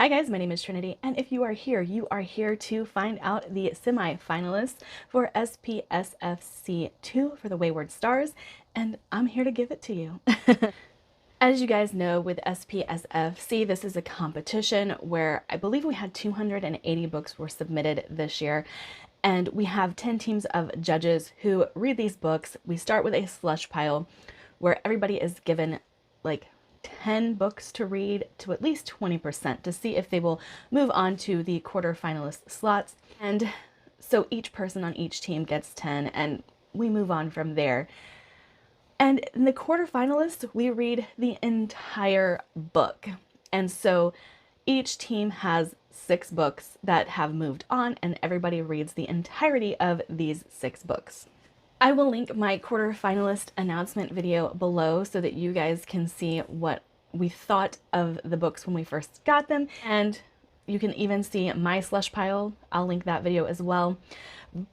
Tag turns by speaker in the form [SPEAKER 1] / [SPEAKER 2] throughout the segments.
[SPEAKER 1] Hi guys, my name is Trinity, and if you are here to find out the semi-finalists for SPSFC 2 for the Wayward Stars, and I'm here to give it to you. As you guys know, with SPSFC, this is a competition where I believe we had 280 books were submitted this year, and we have 10 teams of judges who read these books. We start with a slush pile where everybody is given like 10 books to read to at least 20% to see if they will move on to the quarterfinalist slots. And so each person on each team gets 10 and we move on from there. And in the quarterfinalists, we read the entire book. And so each team has 6 books that have moved on, and everybody reads the entirety of these 6 books. I will link my quarterfinalist announcement video below so that you guys can see what we thought of the books when we first got them, and you can even see my slush pile. I'll link that video as well.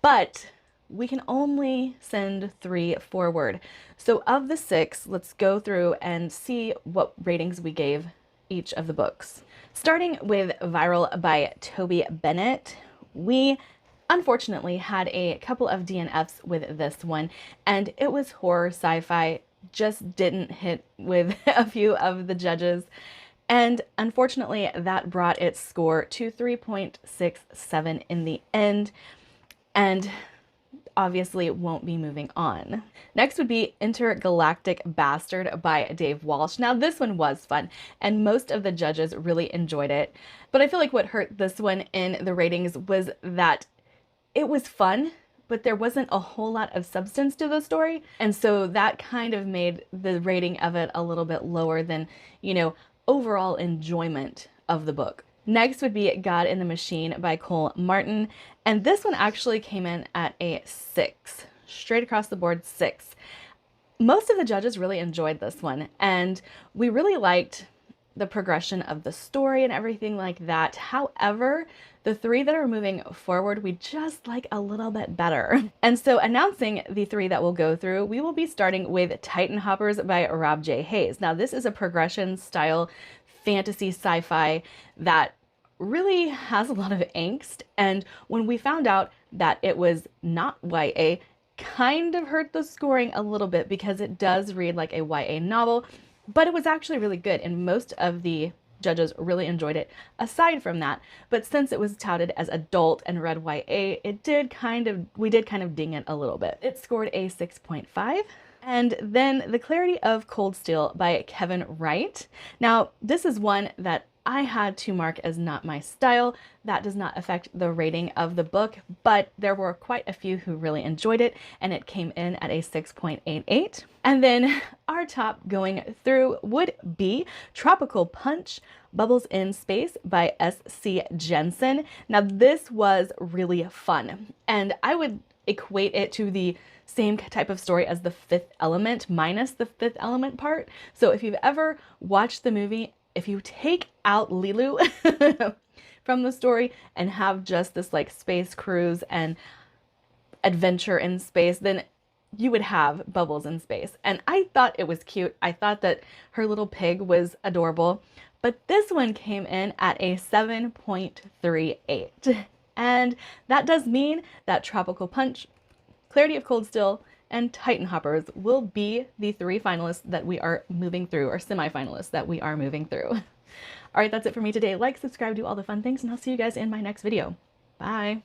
[SPEAKER 1] But we can only send 3 forward. So of the 6, let's go through and see what ratings we gave each of the books. Starting with Viral by Toby Bennett, we unfortunately had a couple of DNFs with this one, and it was horror sci-fi, just didn't hit with a few of the judges. And unfortunately, that brought its score to 3.67 in the end, and obviously won't be moving on. Next would be Intergalactic Bastard by Dave Walsh. Now this one was fun, and most of the judges really enjoyed it, but I feel like what hurt this one in the ratings was that it was fun, but there wasn't a whole lot of substance to the story. And so that kind of made the rating of it a little bit lower than, overall enjoyment of the book. Next would be God in the Machine by Cole Martin. And this one actually came in at a 6, straight across the board 6. Most of the judges really enjoyed this one, and we really liked the progression of the story and everything like that. However, the 3 that are moving forward, we just like a little bit better. And so announcing the 3 that we'll go through, we will be starting with Titan Hoppers by Rob J. Hayes. Now this is a progression style fantasy sci-fi that really has a lot of angst. And when we found out that it was not YA, kind of hurt the scoring a little bit because it does read like a YA novel, but it was actually really good, and most of the judges really enjoyed it aside from that. But since it was touted as adult and read YA, we did kind of ding it a little bit. It scored a 6.5. And then The Clarity of Cold Steel by Kevin Wright. Now, this is one that I had to mark as not my style. That does not affect the rating of the book, but there were quite a few who really enjoyed it, and it came in at a 6.88. And then our top going through would be Tropical Punch, Bubbles in Space by S.C. Jensen. Now this was really fun, and I would equate it to the same type of story as The Fifth Element minus the Fifth Element part. So if you've ever watched the movie, if you take out Lilu from the story and have just this like space cruise and adventure in space, then you would have Bubbles in Space. And I thought it was cute. I thought that her little pig was adorable, but this one came in at a 7.38. And that does mean that Tropical Punch, Clarity of Cold Steel, and Titan Hoppers will be the 3 finalists that we are moving through, or semi-finalists that we are moving through. All right, that's it for me today. Like, subscribe, do all the fun things, and I'll see you guys in my next video. Bye.